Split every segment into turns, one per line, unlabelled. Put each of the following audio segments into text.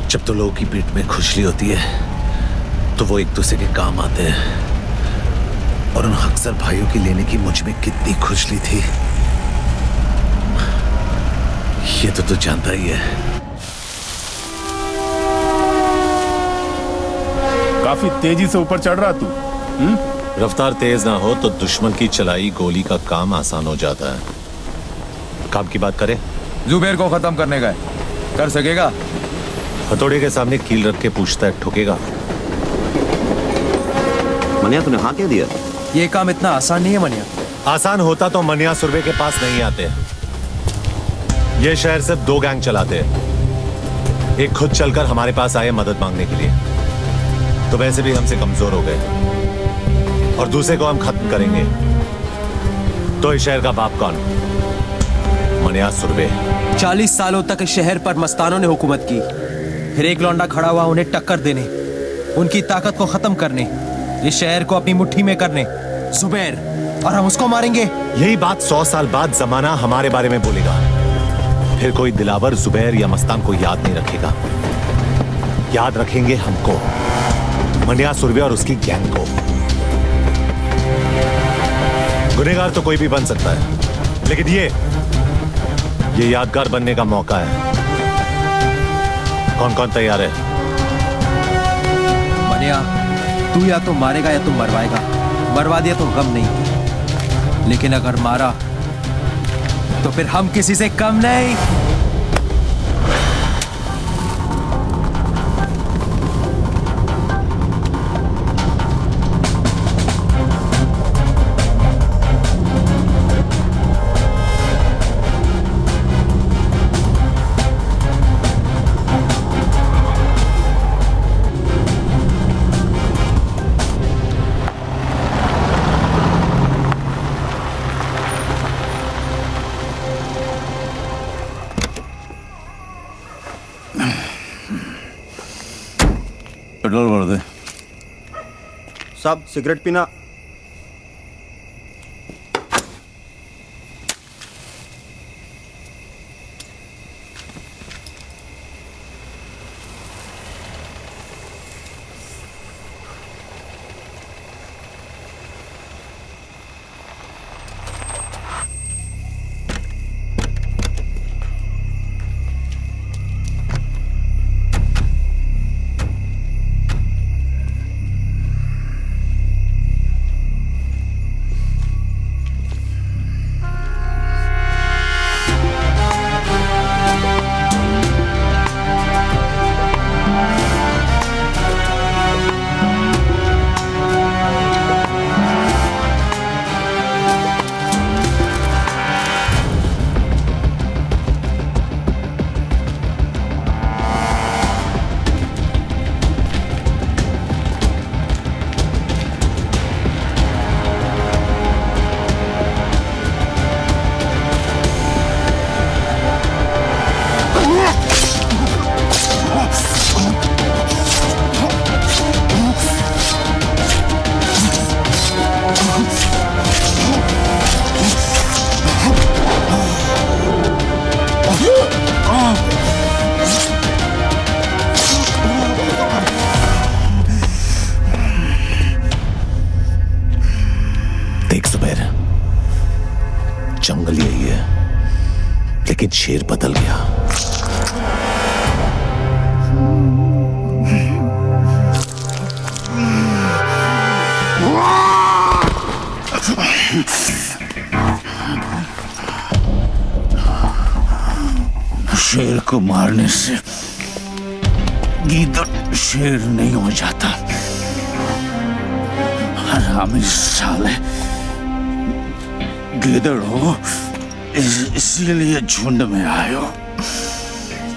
जब तो लोगों की पीठ में खुजली होती है तो वो एक दूसरे के काम आते हैं, और उन अक्सर भाइयों की लेने की मुझ में कितनी खुजली थी ये तो तू जानता ही है।
काफी तेजी से ऊपर चढ़ रहा तू।
रफ्तार तेज ना हो तो दुश्मन की चलाई गोली का काम आसान हो जाता है। काम की बात करें,
जुबैर को खत्म करने का है, कर सकेगा?
हथौड़े के सामने कील रख के पूछता है, ठुकेगा?
मनिया तूने हाँ क्या दिया?
ये काम इतना आसान नहीं है मनिया।
आसान होता तो मनिया सुरभि के पास नहीं आते। ये शहर सिर्फ 2 गैंग चलाते हैं। एक खुद चलकर हमारे पास आए मदद मांगने के लिए, तो वैसे भी हमसे कमजोर हो गए, और दूसरे को हम खत्म करेंगे। तो इस शहर का बाप कौन? मनिया सुरभि।
40 सालों तक इस शहर पर मस्तानों ने हुकूमत की, फिर एक लौंडा खड़ा हुआ उन्हें टक्कर देने, उनकी ताकत को खत्म करने, इस शहर को अपनी मुट्ठी में करने। जुबैर, और हम उसको मारेंगे।
यही बात 100 साल बाद जमाना हमारे बारे में बोलेगा। फिर कोई दिलावर जुबैर या मस्तान को याद नहीं रखेगा, याद रखेंगे हमको, मनिया सुरभि और उसकी गैंग को। गुनहगार तो कोई भी बन सकता है, लेकिन ये यादगार बनने का मौका है। कौन कौन तैयार है?
मनिया, तू या तो मारेगा या तू मरवाएगा। मरवा दिया तो गम नहीं, लेकिन अगर मारा तो फिर हम किसी से कम नहीं।
पेट्रोल भर दे।
साहब सिगरेट पीना?
जंगल यही है, लेकिन शेर बदल गया।
शेर को मारने से गीदड़ शेर नहीं हो जाता। हरामी साले, गीदड़ हो इसीलिए झुंड में आयो।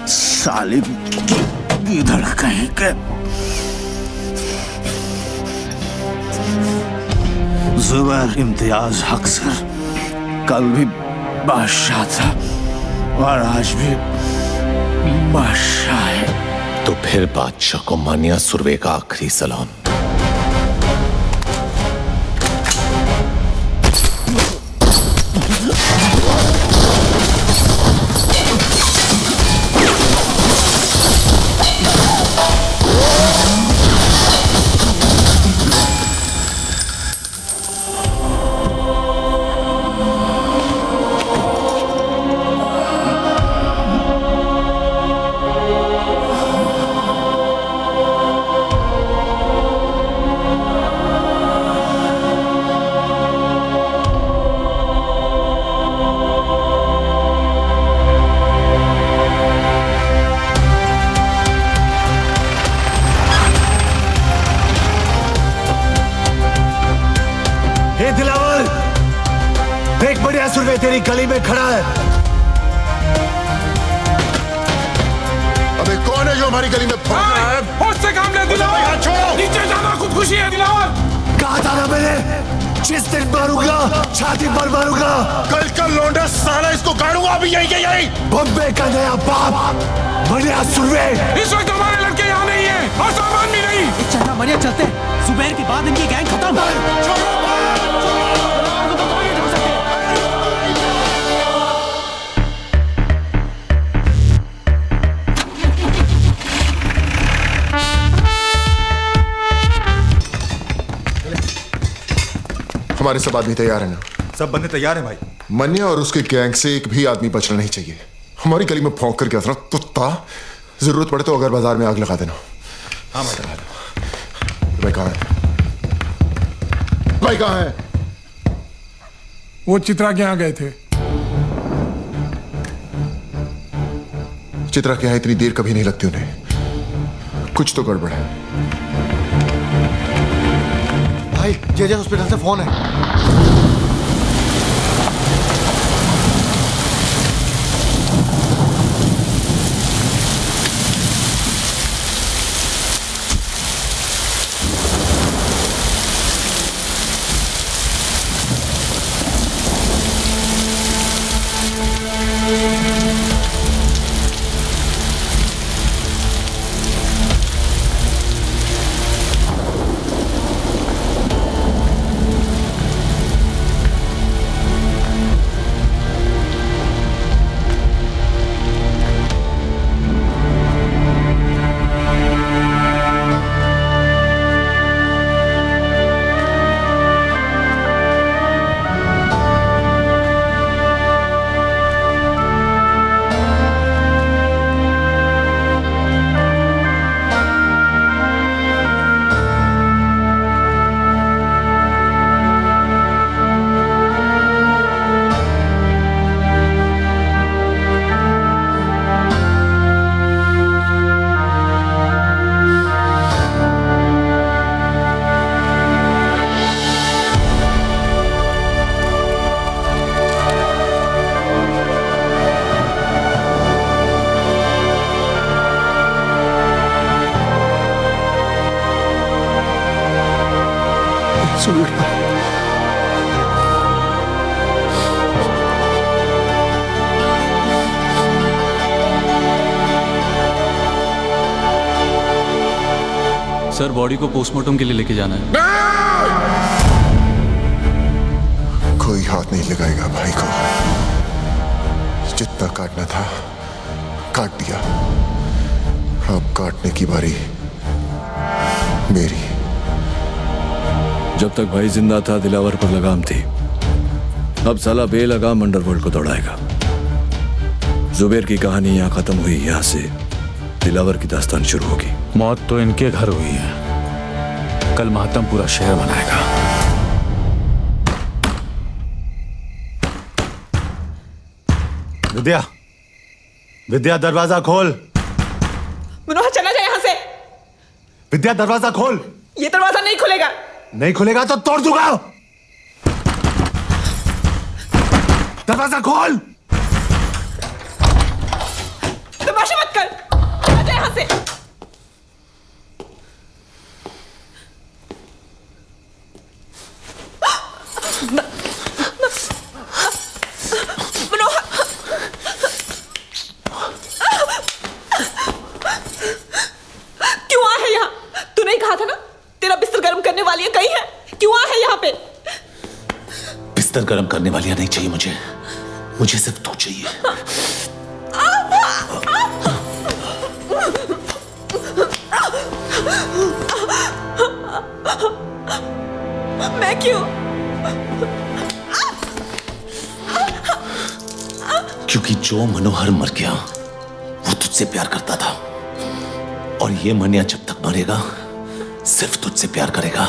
साली गीदड़ कहीं के। जुबैर इम्तियाज हक सर कल भी बादशाह था और आज भी बादशाह है।
तो फिर बादशाह को मानिया सुरवे का आखिरी सलाम। तेरी गली में खड़ा है।
अबे कौन है जो हमारी गली में भौंक रहा है?
उससे काम ले दिलावर, नीचे जाना खुदकुशी है दिलावर।
कहा था ना मैंने, जिस दिन मारूंगा छाती पर मारूंगा।
कल का लौंडा साला इसको गाड़ूंगा अभी यही के यही।
बॉम्बे का नया बाप मनिया सुरवे।
इस वक्त हमारे लड़के यहाँ नहीं है और सामान भी नहीं।
चलना मनिया, चलते हैं। जुबैर के बाद इनकी गैंग खत्म।
हमारे सब आदमी तैयार है ना?
सब बंदे तैयार हैं भाई।
मन्या और उसके गैंग से एक भी आदमी बचना नहीं चाहिए। हमारी गली में भौंक करके असरा कुत्ता, जरूरत पड़े तो अगर बाजार में आग लगा देना।
हाँ भाई।
भाई कहाँ है? भाई कहाँ है?
वो चित्रा के यहाँ गए थे।
चित्रा के यहाँ इतनी देर कभी नहीं लगती उन्हें। कुछ तो गड़बड़ है।
भाई जेजे हॉस्पिटल से फोन है।
सर बॉडी को पोस्टमार्टम के लिए लेके जाना है।
कोई हाथ नहीं लगाएगा भाई को। जितना काटना था काट दिया। अब काटने की बारी मेरी।
जब तक भाई जिंदा था दिलावर पर लगाम थी। अब साला बेलगाम अंडरवर्ल्ड को दौड़ाएगा। जुबैर की कहानी यहाँ खत्म हुई। यहाँ से दिलावर की दास्तान शुरू होगी।
मौत तो इनके घर हुई है, कल मातम पूरा शहर बनाएगा।
विद्या, विद्या दरवाजा खोल।
मनोहर चला जाए यहाँ से।
विद्या दरवाजा खोल।
ये दरवाजा नहीं खुलेगा।
नहीं खुलेगा तो तोड़ दूंगा। दरवाजा खोल।
तमाशा मत कर, चला जाए यहाँ से। मनोहर, क्यों आया है यहाँ? तूने ही कहा था ना तेरा बिस्तर गर्म करने वाली है, कहीं है? क्यों आया है यहाँ पे?
बिस्तर गर्म करने वालियां नहीं चाहिए मुझे। मुझे सिर्फ तू चाहिए।
मैं क्यों?
क्योंकि जो मनोहर मर गया वो तुझसे प्यार करता था, और ये मनिया जब तक मरेगा सिर्फ तुझसे प्यार करेगा।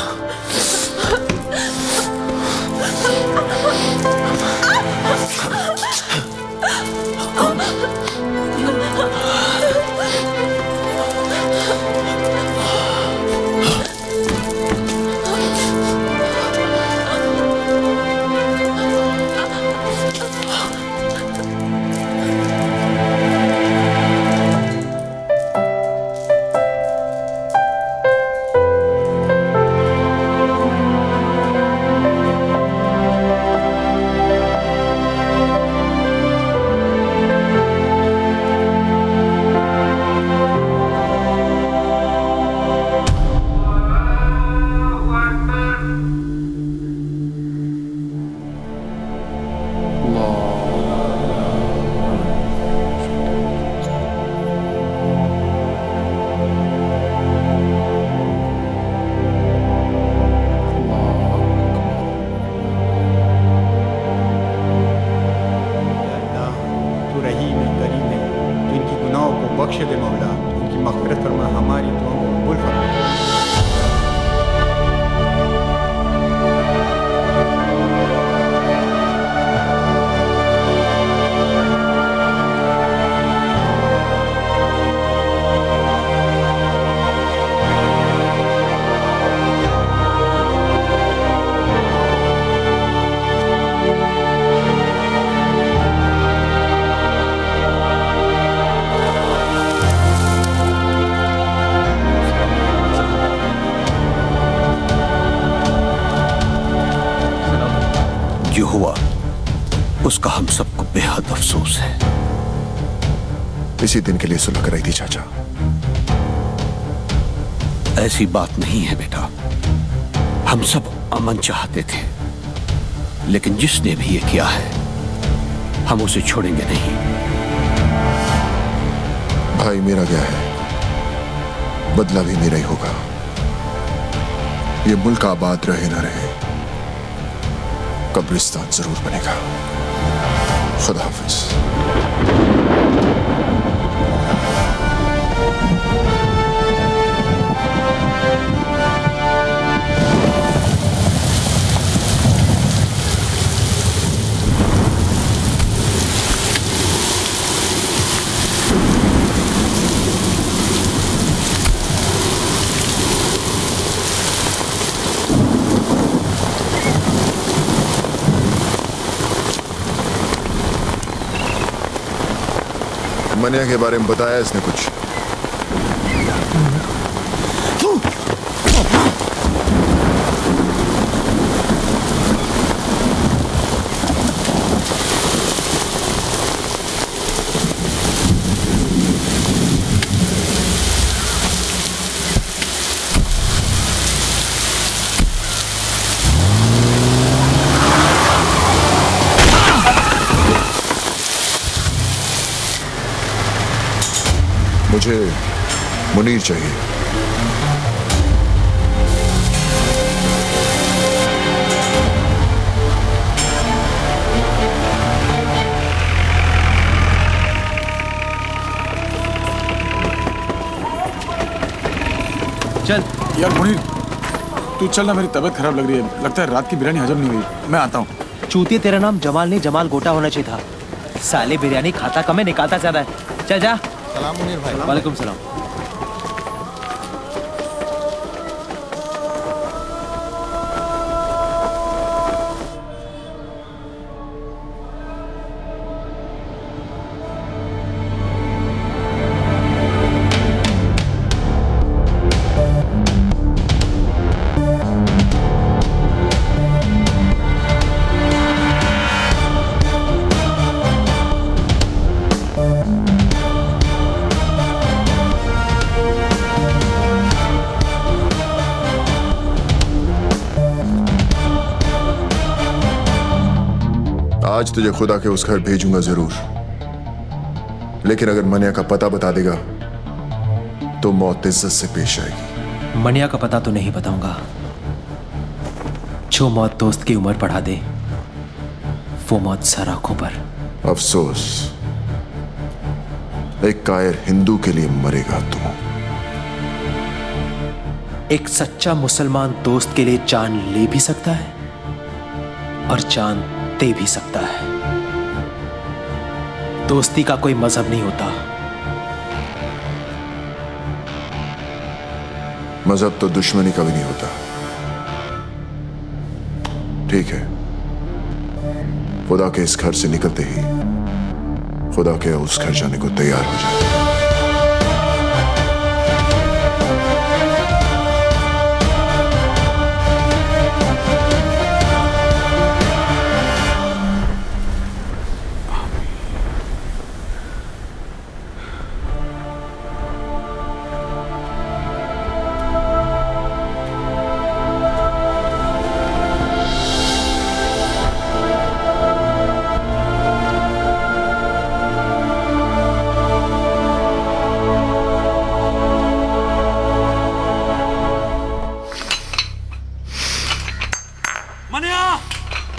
बख्श दे मौला, उनकी मग़फ़िरत फरमा, हमारी दुआओं को कबूल फरमा।
जो हुआ उसका हम सबको बेहद अफसोस है।
इसी दिन के लिए सुलह कराई थी चाचा।
ऐसी बात नहीं है बेटा, हम सब अमन चाहते थे, लेकिन जिसने भी ये किया है हम उसे छोड़ेंगे नहीं।
भाई मेरा गया है, बदला भी मेरा ही होगा। ये मुल्क आबाद रहे ना रहे, कब्रिस्तान जरूर बनेगा। खुदा हाफिज। मनिया के बारे में बताया इसने कुछ? मुझे मुनीर चाहिए।
चल
यार मुनीर, तू चल ना, मेरी तबीयत खराब लग रही है। लगता है रात की बिरयानी हजम नहीं हुई। मैं आता हूँ।
चूतिया, तेरा नाम जमाल नहीं जमाल गोटा होना चाहिए था। साले बिरयानी खाता कम है, निकालता ज्यादा है। चल जा।
सलाम मुनीर भाई।
वालेकुम सलाम।
आज तुझे खुदा के उस घर भेजूंगा जरूर, लेकिन अगर मनिया का पता बता देगा तो मौत इज्जत से पेश आएगी।
मनिया का पता तो नहीं बताऊंगा। जो मौत दोस्त की उम्र बढ़ा दे वो मौत सर आंखों पर।
अफसोस, एक कायर हिंदू के लिए मरेगा तू।
एक सच्चा मुसलमान दोस्त के लिए जान ले भी सकता है और जान दे भी सकता है। दोस्ती का कोई मजहब नहीं होता।
मजहब तो दुश्मनी का भी नहीं होता। ठीक है, खुदा के इस घर से निकलते ही खुदा के उस घर जाने को तैयार हो जाए।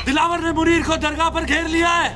दिलावर ने मुनीर को दरगाह पर घेर लिया है।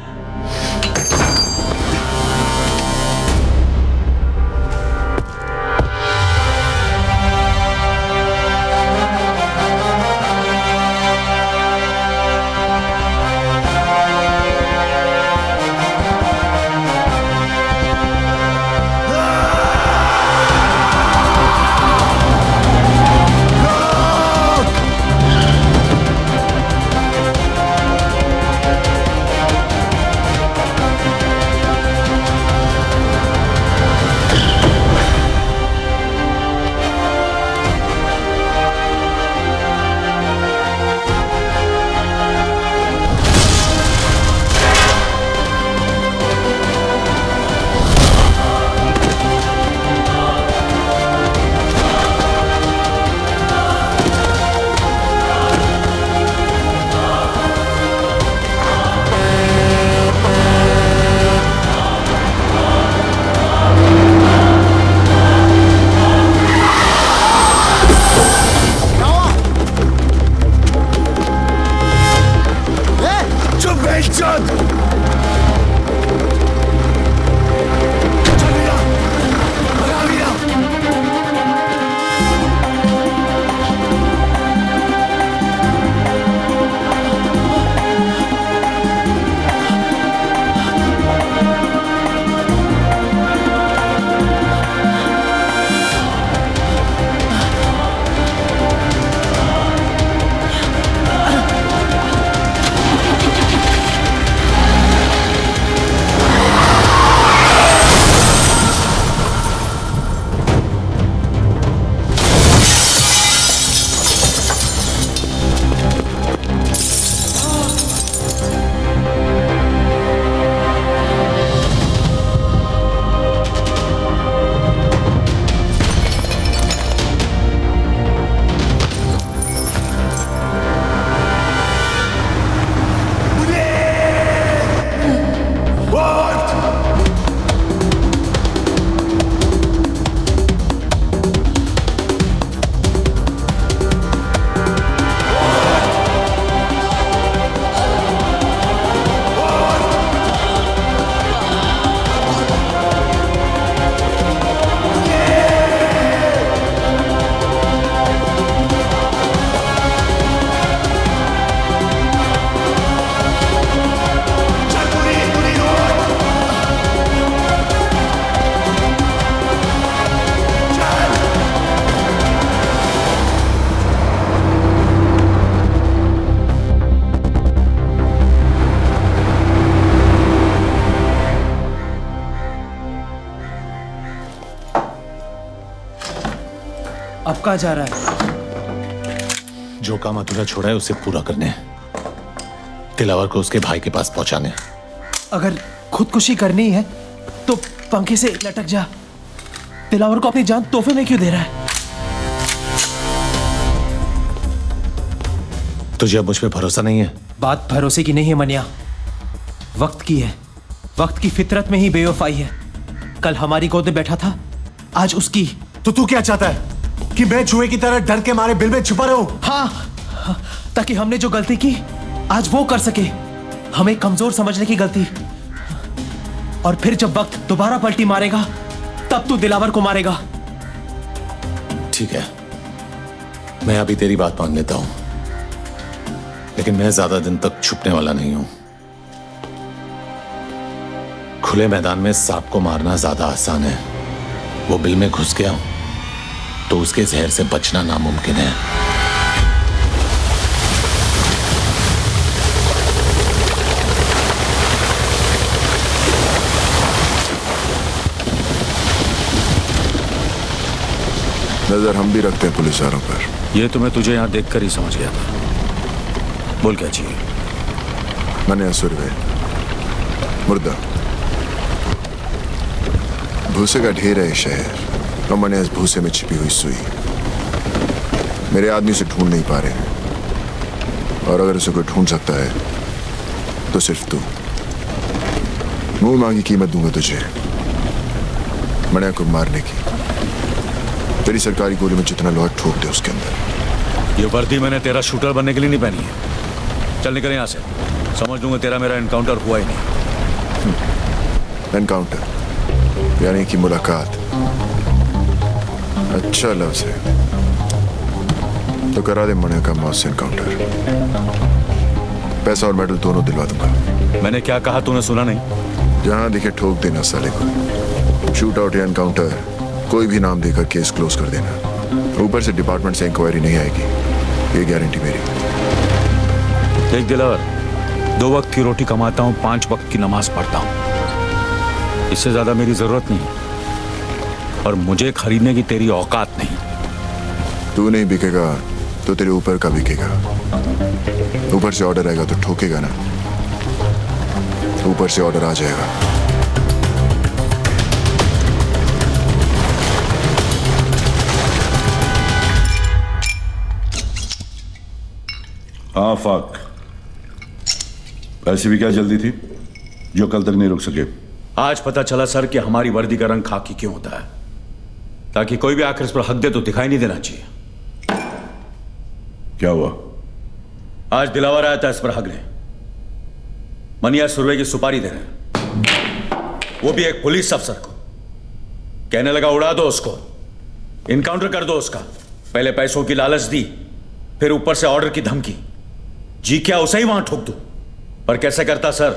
अब कहाँ जा रहा है?
जो काम अधूरा छोड़ा है उसे पूरा करने, दिलावर को उसके भाई के पास पहुंचाने।
अगर खुदकुशी करनी है तो पंखे से लटक जा। दिलावर को अपनी जान तोहफे में क्यों दे रहा है?
तुझे अब मुझ पे भरोसा नहीं है?
बात भरोसे की नहीं है मनिया, वक्त की है। वक्त की फितरत में ही बेवफाई है। कल हमारी गोद में बैठा था, आज उसकी।
तो तू क्या चाहता है कि मैं चूहे की तरह डर के मारे बिल में छुपा रहूं?
हाँ, ताकि हमने जो गलती की आज वो कर सके, हमें कमजोर समझने की गलती। और फिर जब वक्त दोबारा पलटी मारेगा तब तू दिलावर को मारेगा।
ठीक है, मैं अभी तेरी बात मान लेता हूं, लेकिन मैं ज्यादा दिन तक छुपने वाला नहीं हूं। खुले मैदान में सांप को मारना ज्यादा आसान है, वो बिल में घुस गया तो उसके जहर से बचना नामुमकिन है।
नजर हम भी रखते हैं पुलिस वालों पर।
ये तो मैं तुझे यहाँ देखकर ही समझ गया था। बोल क्या चाहिए?
मनिया सुरवे, मुर्दा, भूसे का ढेर है शहर, और मनिया इस भूसे में छिपी हुई सुई। मेरे आदमी से ढूंढ नहीं पा रहे हैं, और अगर उसे कोई ढूंढ सकता है तो सिर्फ तू। मुंह मांगी कीमत दूंगा तुझे मनिया को मारने की। तेरी सरकारी गोली में जितना लोहा ठोक दे उसके अंदर।
ये वर्दी मैंने तेरा शूटर बनने के लिए नहीं पहनी है। चल निकल यहाँ से, समझ लूंगा तेरा मेरा एनकाउंटर हुआ ही नहीं।
एनकाउंटर यानी कि मुलाकात। अच्छा लफ्ज है, तो करा दे मनिया का मौत से एनकाउंटर। पैसा और मेडल दोनों दिलवा दूंगा।
मैंने क्या कहा तूने सुना नहीं?
जहां दिखे ठोक देना साले को। शूट आउट या एनकाउंटर कोई भी नाम देकर केस क्लोज कर देना। ऊपर से डिपार्टमेंट से इंक्वायरी नहीं आएगी, ये गारंटी मेरी।
देख दिलावर, 2 वक्त की रोटी कमाता हूँ, 5 वक्त की नमाज पढ़ता हूँ। इससे ज्यादा मेरी जरूरत नहीं, और मुझे खरीदने की तेरी औकात नहीं।
तू नहीं बिकेगा तो तेरे ऊपर का बिकेगा। ऊपर से ऑर्डर आएगा तो ठोकेगा ना। ऊपर से ऑर्डर आ जाएगा।
हाँ फाक, ऐसी भी क्या जल्दी थी जो कल तक नहीं रुक सके?
आज पता चला सर कि हमारी वर्दी का रंग खाकी क्यों होता है, ताकि कोई भी आखिर इस पर हक दे तो दिखाई नहीं देना चाहिए।
क्या हुआ?
आज दिलावर आया था इस पर हक ने। मनिया सुरवे की सुपारी दे रहे हैं, वो भी एक पुलिस अफसर को। कहने लगा उड़ा दो उसको, इनकाउंटर कर दो उसका। पहले पैसों की लालच दी, फिर ऊपर से ऑर्डर की धमकी। जी क्या उसे ही वहां ठोक दूं? पर कैसे करता सर?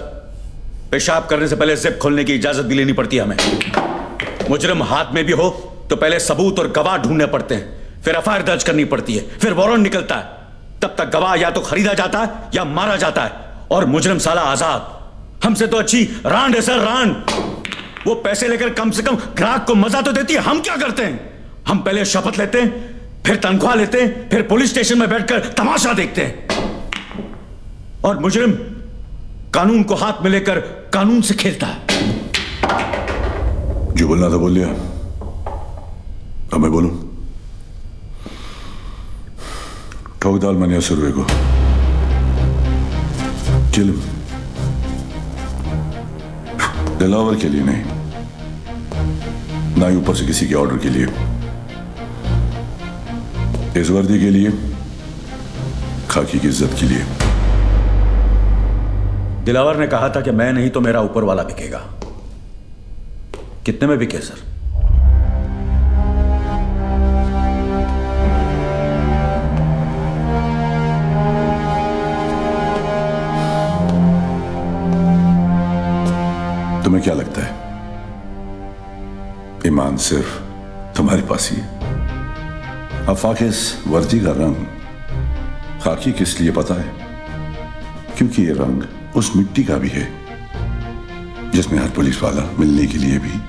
पेशाब करने से पहले जिप खोलने की इजाजत भी लेनी पड़ती है हमें। मुजरिम हाथ में भी हो तो पहले सबूत और गवाह ढूंढने पड़ते हैं, फिर एफआईआर दर्ज करनी पड़ती है, फिर वारंट निकलता है। तब तक गवाह या तो खरीदा जाता है या मारा जाता है, और मुजरिम साला आजाद। हमसे तो अच्छी रांड है सर, रांड। वो पैसे लेकर कम से कम ग्राहक को मजा तो देती है। हम क्या करते हैं? हम पहले शपथ लेते हैं, फिर तनख्वाह लेते हैं, फिर पुलिस स्टेशन में बैठकर तमाशा देखते हैं। और मुजरिम कानून को हाथ में लेकर कानून से खेलता है।
जो बोलना था बोल लिया, अब मैं बोलूं? ठोक डाल मनिया सुरवे को। चिल, दिलावर के लिए नहीं, ना ही ऊपर से किसी के ऑर्डर के लिए, इस वर्दी के लिए, खाकी की इज्जत के लिए।
दिलावर ने कहा था कि मैं नहीं तो मेरा ऊपर वाला बिकेगा। कितने में बिके सर?
तुम्हें क्या लगता है ईमान सिर्फ तुम्हारे पास ही है? आफाक, इस वर्दी का रंग खाकी किस लिए पता है? क्योंकि ये रंग उस मिट्टी का भी है जिसमें हर पुलिस वाला मिलने के लिए भी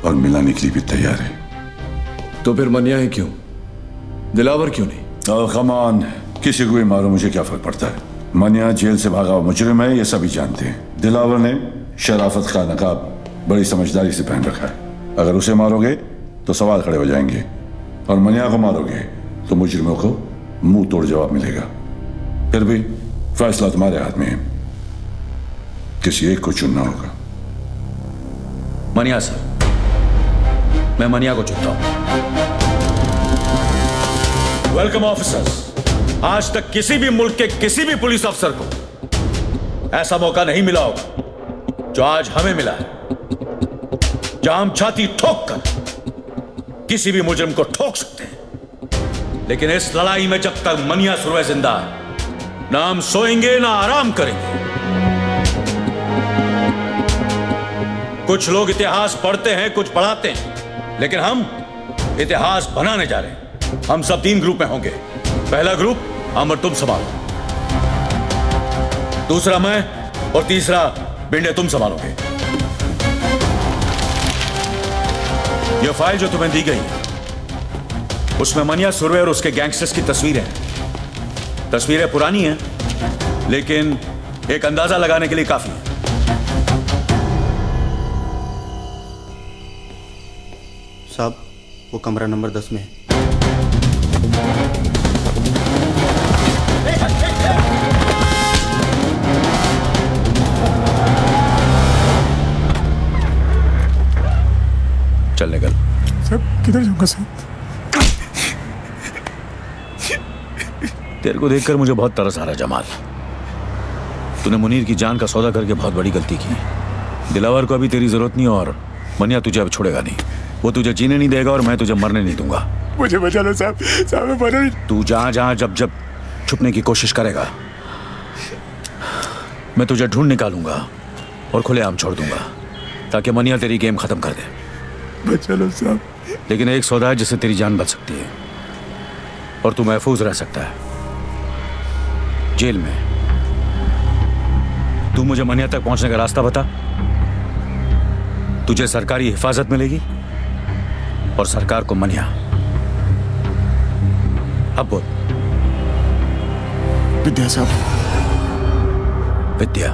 और मिलाने के लिए भी तैयार है।
तो फिर मनिया ही क्यों? दिलावर क्यों नहीं?
कमान, किसी को भी मारो, मुझे क्या फर्क पड़ता है। मनिया जेल से भागा हुआ मुजरिम है, ये सभी जानते हैं। दिलावर ने शराफत का नकाब बड़ी समझदारी से पहन रखा है। अगर उसे मारोगे तो सवाल खड़े हो जाएंगे, और मनिया को मारोगे तो मुजरिमों को मुंह तोड़ जवाब मिलेगा। फिर भी फैसला तुम्हारे हाथ में है, किसी एक को चुनना होगा।
मनिया सर, मैं मनिया को चुनता हूं। Welcome officers. आज तक किसी भी मुल्क के किसी भी पुलिस अफसर को ऐसा मौका नहीं मिला होगा जो आज हमें मिला है, जहां हम छाती ठोक कर किसी भी मुजरिम को ठोक सकते हैं। लेकिन इस लड़ाई में जब तक मनिया सुरवे जिंदा है, ना हम सोएंगे ना आराम करेंगे। कुछ लोग इतिहास पढ़ते हैं, कुछ पढ़ाते हैं, लेकिन हम इतिहास बनाने जा रहे हैं। हम सब 3 ग्रुप में होंगे। पहला ग्रुप अमर तुम संभालो, दूसरा मैं, और तीसरा बिंडे तुम संभालोगे। यह फाइल जो तुम्हें दी गई है, उसमें मनिया सुरवे और उसके गैंगस्टर्स की तस्वीरें हैं। तस्वीरें पुरानी हैं, लेकिन एक अंदाजा लगाने के लिए काफी है।
साहब, वो कमरा नंबर 10 में है।
चल निकल।
साहब किधर जाऊंगा साहब?
तेरे को देखकर मुझे बहुत तरस आ रहा है जमाल। तूने मुनीर की जान का सौदा करके बहुत बड़ी गलती की। दिलावर को अभी तेरी जरूरत नहीं, और मनिया तुझे अब छोड़ेगा नहीं। वो तुझे जीने नहीं देगा और मैं तुझे मरने नहीं दूंगा।
मुझे बचा लो साहब, साहब मैं मर रही।
तू जहां जहां जब जब छुपने की कोशिश करेगा, मैं तुझे ढूंढ निकालूंगा और खुलेआम छोड़ दूंगा, ताकि मनिया तेरी गेम खत्म कर दे।
बचा लो साहब।
लेकिन एक सौदा है जिससे तेरी जान बच सकती है और तू महफूज रह सकता है जेल में। तू मुझे मनिया तक पहुंचने का रास्ता बता। तुझे सरकारी हिफाजत मिलेगी और सरकार को मनिया। अब बोल।
विद्या साहब,
विद्या?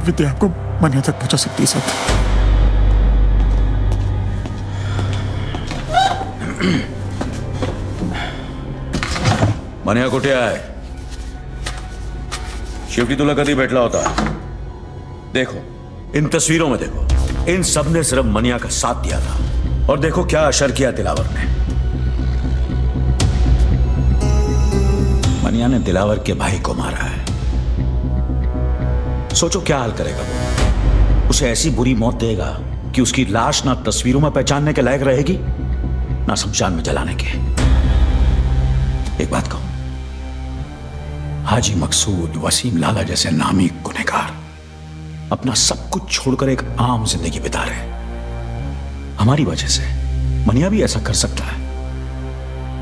विद्या आपको मनिया तक पहुंचा सकती है साहब।
मनिया कुठे आहे? शेवटी तुला कधी भेटला होता? देखो, इन तस्वीरों में देखो, इन सब ने सिर्फ मनिया का साथ दिया था, और देखो क्या असर किया दिलावर ने। मनिया ने दिलावर के भाई को मारा है। सोचो क्या हाल करेगा वो। उसे ऐसी बुरी मौत देगा कि उसकी लाश ना तस्वीरों में पहचानने के लायक रहेगी, ना शमशान में जलाने के। एक बात कहूं, हाजी मकसूद, वसीम लाला जैसे नामी गुनहगार अपना सब कुछ छोड़कर एक आम जिंदगी बिता रहे हैं हमारी वजह से। मनिया भी ऐसा कर सकता है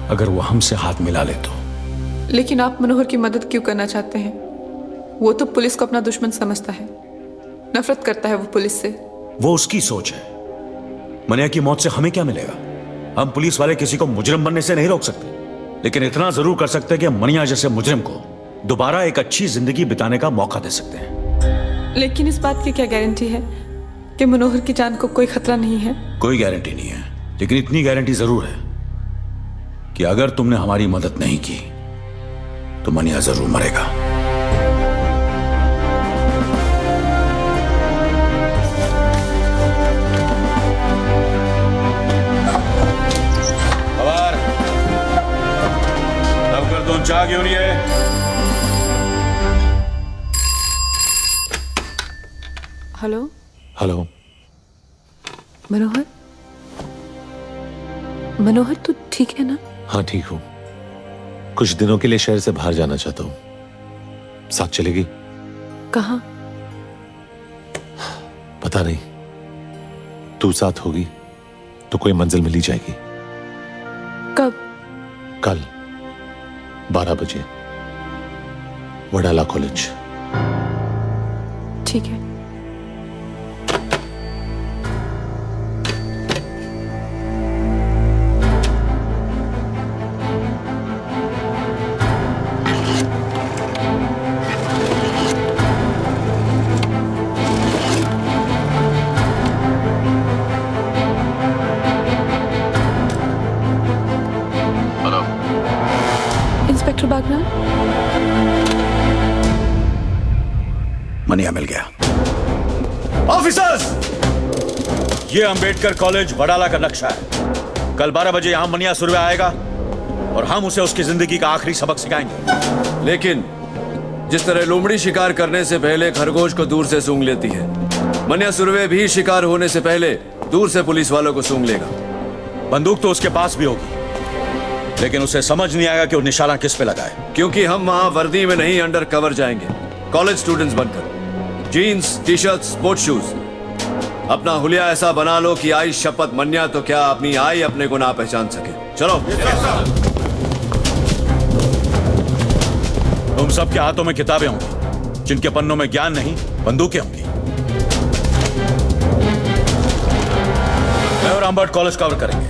अगर वो हमसे हाथ मिला ले तो।
लेकिन आप मनोहर की मदद क्यों करना चाहते हैं? वो तो पुलिस को अपना दुश्मन समझता है, नफरत करता है वो पुलिस से।
वो उसकी सोच है। मनिया की मौत से हमें क्या मिलेगा? हम पुलिस वाले किसी को मुजरिम बनने से नहीं रोक सकते, लेकिन इतना जरूर कर सकते हैं कि मनिया जैसे मुजरिम को दोबारा एक अच्छी जिंदगी बिताने का मौका दे सकते हैं।
लेकिन इस बात की क्या गारंटी है कि मनोहर की जान को कोई खतरा नहीं है?
कोई गारंटी नहीं है, लेकिन इतनी गारंटी जरूर है कि अगर तुमने हमारी मदद नहीं की तो मनिया जरूर मरेगा। चाह क्यों नहीं है?
Hello
hello.
मनोहर, मनोहर तू ठीक है ना?
हाँ ठीक हूं। कुछ दिनों के लिए शहर से बाहर जाना चाहता हूं, साथ चलेगी?
कहाँ?
पता नहीं, तू साथ होगी तो कोई मंजिल मिल ही जाएगी।
कब?
कल 12 बजे, वडाला कॉलेज।
ठीक है। डॉक्टर बागनान?
मनिया मिल गया।
ऑफिसर्स, ये अंबेडकर कॉलेज वडाला का नक्शा है। कल 12 बजे यहां मनिया सुरवे आएगा और हम उसे उसकी जिंदगी का आखिरी सबक सिखाएंगे।
लेकिन जिस तरह लोमड़ी शिकार करने से पहले खरगोश को दूर से सूंघ लेती है, मनिया सुरवे भी शिकार होने से पहले दूर से पुलिस वालों को सूंघ लेगा।
बंदूक तो उसके पास भी होगी, लेकिन उसे समझ नहीं आएगा कि वो निशाना किस पे लगाए।
क्योंकि हम वहां वर्दी में नहीं, अंडर कवर जाएंगे, कॉलेज स्टूडेंट्स बनकर। Jeans, T shirt, sport shoes. अपना हुलिया ऐसा बना लो कि आई शपथ मन्या तो क्या अपनी आई अपने को ना पहचान सके। चलो।
तुम सबके हाथों में किताबें होंगी, जिनके पन्नों में ज्ञान नहीं, बंदूकें होंगी। मैं और अम्बर्ट कॉलेज कवर करेंगे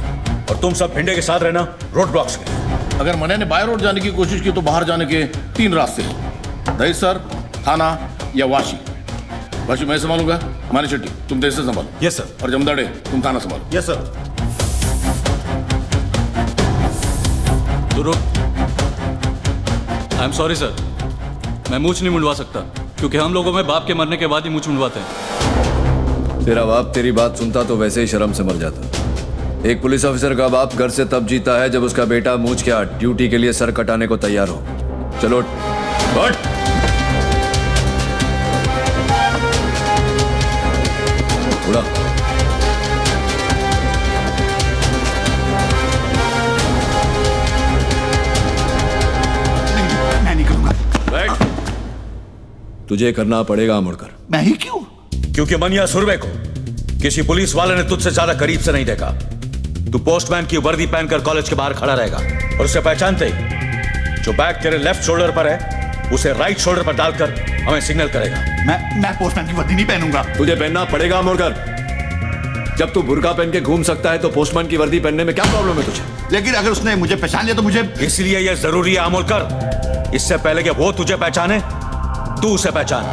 और तुम सब भिंडे के साथ रहना रोड ब्लॉक्स के।
अगर मनिया ने बाय रोड जाने की कोशिश की तो बाहर जाने के 3 रास्ते हैं, दहीसर, थाना या वाशी। वाशी मैं संभालूंगा, मानी शेट्टी तुम देश से संभालो।
Yes sir.
और जमदाड़े तुम थाना संभालो।
Yes sir.
I am sorry sir, मैं मूछ नहीं मुंडवा सकता, क्योंकि हम लोगों में बाप के मरने के बाद ही मूछ मुंडवाते हैं।
तेरा बाप तेरी बात सुनता तो वैसे ही शर्म से मर जाता। एक पुलिस ऑफिसर का बाप घर से तब जीता है जब उसका बेटा मूछ क्या ड्यूटी के लिए सर कटाने को तैयार हो। चलो हट। उड़ा।
मैं नहीं करूंगा।
बैठ। तुझे करना पड़ेगा मुड़कर।
मैं ही क्यों?
क्योंकि मनिया सुरवे को किसी पुलिस वाले ने तुझसे ज्यादा करीब से नहीं देखा। तू पोस्टमैन की वर्दी पहनकर कॉलेज के बाहर खड़ा रहेगा और उसे पहचानते ही जो बैग तेरे लेफ्ट शोल्डर पर है उसे राइट शोल्डर पर डालकर हमें सिग्नल करेगा।
मैं पोस्टमैन की वर्दी नहीं पहनूंगा।
तुझे पहनना पड़ेगा मुड़कर। जब तू बुर्का पहन के घूम सकता है तो पोस्टमैन की वर्दी पहनने में क्या प्रॉब्लम है तुझे?
लेकिन अगर उसने मुझे पहचान लिया तो मुझे।
इसलिए यह जरूरी है अमोलकर, इससे पहले कि वो तुझे पहचाने तू उसे पहचान।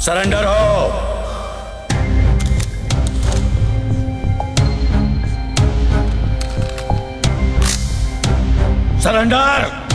सरेंडर हो। सरेंडर।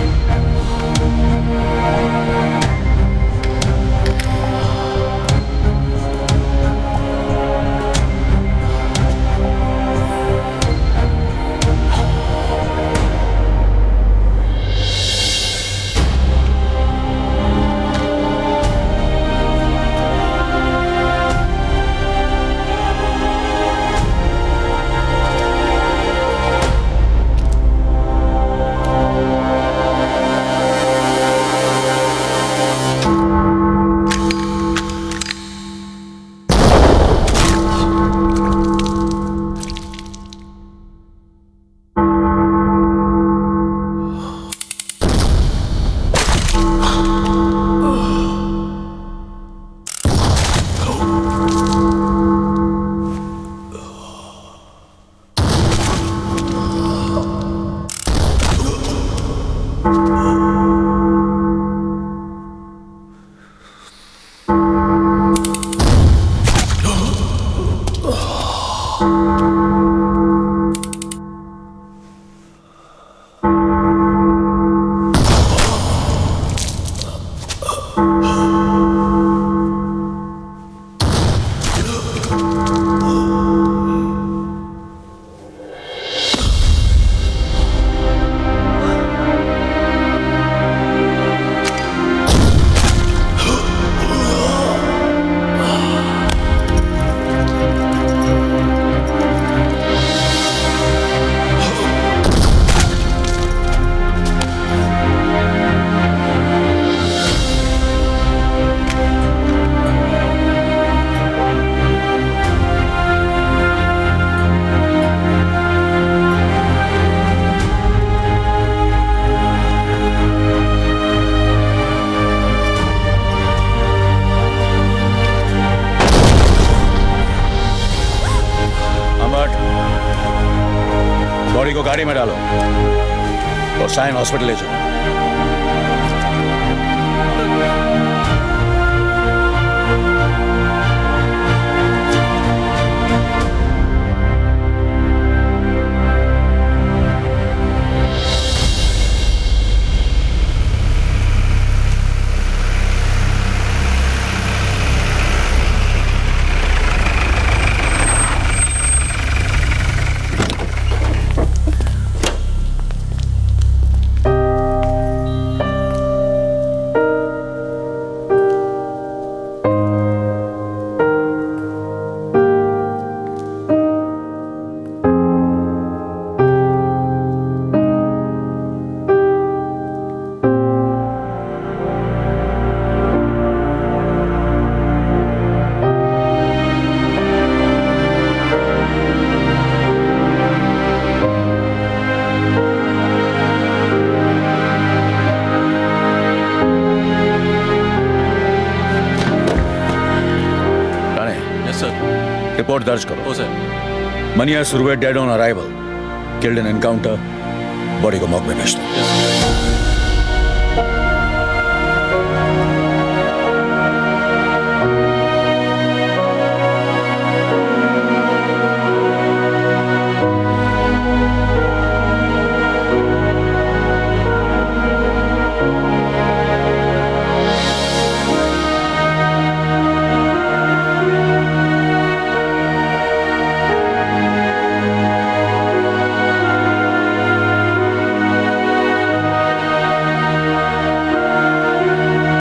गाड़ी में डालो और साइन हॉस्पिटल ले जाओ। रिपोर्ट दर्ज करो।
ओ sir.
Manya Surve dead on arrival, killed in encounter, body को मॉर्ग में भेज दो।